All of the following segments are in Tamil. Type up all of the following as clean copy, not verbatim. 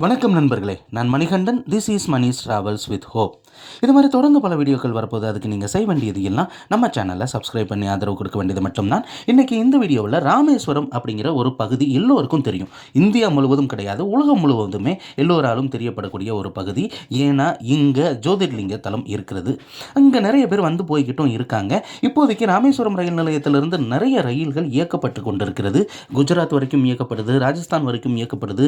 வணக்கம் நண்பர்களே, நான் Manikandan. This is Mani's travels with hope. இது மாதிரி தொடர்ந்து பல வீடியோக்கள் வரப்போது. அதுக்கு நீங்கள் செய்ய வேண்டியது எல்லாம் நம்ம சேனலில் சப்ஸ்கிரைப் பண்ணி ஆதரவு கொடுக்க வேண்டியது மட்டும்தான். இன்றைக்கி இந்த வீடியோவில் ராமேஸ்வரம் அப்படிங்கிற ஒரு பகுதி எல்லோருக்கும் தெரியும். இந்தியா முழுவதும் கிடையாது, உலகம் முழுவதுமே எல்லோராலும் தெரியப்படக்கூடிய ஒரு பகுதி. ஏன்னா இங்கே ஜோதிர்லிங்க தலம் இருக்கிறது. அங்கே நிறைய பேர் வந்து போய்கிட்டும் இருக்காங்க. இப்போதைக்கு ராமேஸ்வரம் ரயில் நிலையத்திலிருந்து நிறைய ரயில்கள் இயக்கப்பட்டு கொண்டிருக்கிறது. குஜராத் வரைக்கும் இயக்கப்படுது, ராஜஸ்தான் வரைக்கும் இயக்கப்படுது,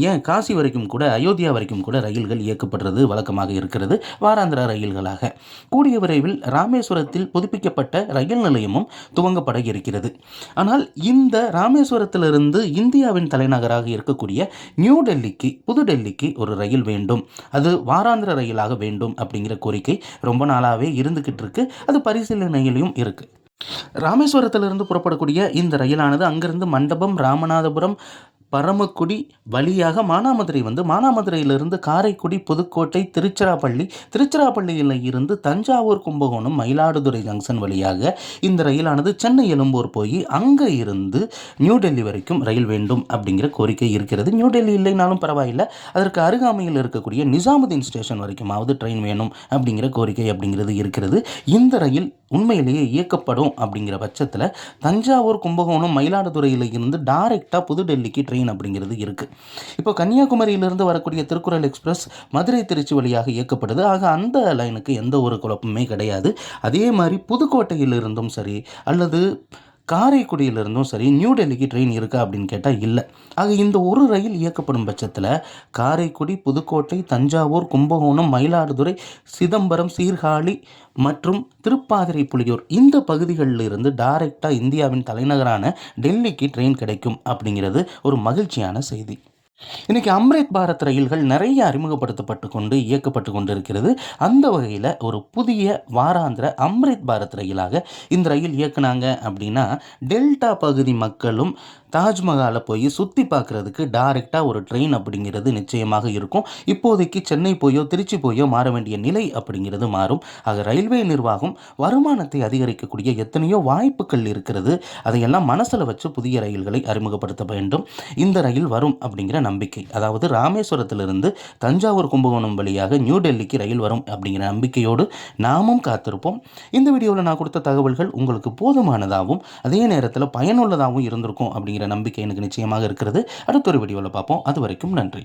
ஏன் காசி வரைக்கும் கூட, அயோத்தியா வரைக்கும் கூட ரயில்கள் இயக்கப்படுறது வழக்கமாக இருக்கிறது, வாராந்திர ரயில்களாக. கூடிய விரைவில் ராமேஸ்வரத்தில் புதுப்பிக்கப்பட்ட ரயில் நிலையமும் துவங்கப்பட இருக்கிறது. ஆனால் இந்த ராமேஸ்வரத்திலிருந்து இந்தியாவின் தலைநகராக இருக்கக்கூடிய நியூ டெல்லிக்கு, புதுடெல்லிக்கு ஒரு ரயில் வேண்டும், அது வாராந்திர ரயிலாக வேண்டும் அப்படிங்கிற கோரிக்கை ரொம்ப நாளாகவே இருந்துகிட்டு இருக்கு. அது பரிசீலனையிலையும் இருக்கு. ராமேஸ்வரத்திலிருந்து புறப்படக்கூடிய இந்த ரயிலானது அங்கிருந்து மண்டபம், ராமநாதபுரம், பரமக்குடி வழியாக மானாமதுரை வந்து, மானாமதுரையிலிருந்து காரைக்குடி, புதுக்கோட்டை, திருச்சிராப்பள்ளியில் இருந்து தஞ்சாவூர், கும்பகோணம், மயிலாடுதுறை ஜங்ஷன் வழியாக இந்த ரயிலானது சென்னை எழும்பூர் போய் அங்கே இருந்து நியூ டெல்லி வரைக்கும் ரயில் வேண்டும் அப்படிங்கிற கோரிக்கை இருக்கிறது. நியூ டெல்லி இல்லைனாலும் பரவாயில்லை, அதற்கு அருகாமையில் இருக்கக்கூடிய நிசாமுதீன் ஸ்டேஷன் வரைக்குமாவது ட்ரெயின் வேணும் அப்படிங்கிற கோரிக்கை அப்படிங்கிறது இருக்கிறது. இந்த ரயில் உண்மையிலேயே இயக்கப்படும் அப்படிங்கிற பட்சத்தில் தஞ்சாவூர், கும்பகோணம், மயிலாடுதுறையில் இருந்து டைரெக்டாக புதுடெல்லிக்கு ட்ரெயின் அப்படிங்கிறது இருக்குது. இப்போ கன்னியாகுமரியிலிருந்து வரக்கூடிய திருக்குறள் எக்ஸ்பிரஸ் மதுரை திருச்சி வழியாக இயக்கப்படுது. ஆக அந்த லைனுக்கு எந்த ஒரு குழப்பமே கிடையாது. அதே மாதிரி புதுக்கோட்டையிலிருந்தும் சரி அல்லது காரைக்குடியிலிருந்தும் சரி நியூ டெல்லிக்கு ட்ரெயின் இருக்கா அப்படின்னு கேட்டால் இல்லை. ஆக இந்த ஒரு ரயில் இயக்கப்படும் பட்சத்தில் காரைக்குடி, புதுக்கோட்டை, தஞ்சாவூர், கும்பகோணம், மயிலாடுதுறை, சிதம்பரம், சீர்காழி மற்றும் திருப்பாதிரை புலியூர் இந்த பகுதிகளில் இருந்து டைரெக்டாக இந்தியாவின் தலைநகரான டெல்லிக்கு ட்ரெயின் கிடைக்கும் அப்படிங்கிறது ஒரு மகிழ்ச்சியான செய்தி. இன்றைக்கி அம்ரித் பாரத் ரயில்கள் நிறைய அறிமுகப்படுத்தப்பட்டு கொண்டு இயக்கப்பட்டு கொண்டு இருக்கிறது. அந்த வகையில் ஒரு புதிய வாராந்திர அம்ரித் பாரத் ரயிலாக இந்த ரயில் இயக்குனாங்க அப்படின்னா டெல்டா பகுதி மக்களும் தாஜ்மஹாலை போய் சுற்றி பார்க்குறதுக்கு டைரெக்டாக ஒரு ட்ரெயின் அப்படிங்கிறது நிச்சயமாக இருக்கும். இப்போதைக்கு சென்னை போயோ திருச்சி போயோ மாற வேண்டிய நிலை அப்படிங்கிறது மாறும். ஆக ரயில்வே நிர்வாகம் வருமானத்தை அதிகரிக்கக்கூடிய எத்தனையோ வாய்ப்புகள் இருக்கிறது. அதையெல்லாம் மனசில் வச்சு புதிய ரயில்களை அறிமுகப்படுத்த வேண்டும். இந்த ரயில் வரும் அப்படிங்கிற நம்பிக்கை, அதாவது ராமேஸ்வரத்திலிருந்து தஞ்சாவூர், கும்பகோணம் வழியாக நியூ டெல்லிக்கு ரயில் வரும் அப்படிங்கிற நம்பிக்கையோடு நாமும் காத்திருப்போம். இந்த வீடியோவில் நான் கொடுத்த தகவல்கள் உங்களுக்கு போதுமானதாகவும் அதே நேரத்தில் பயனுள்ளதாகவும் இருந்திருக்கும் அப்படிங்கிற நம்பிக்கை எனக்கு நிச்சயமாக இருக்கிறது. அடுத்த ஒரு வீடியோவில் பார்ப்போம். அது வரைக்கும் நன்றி.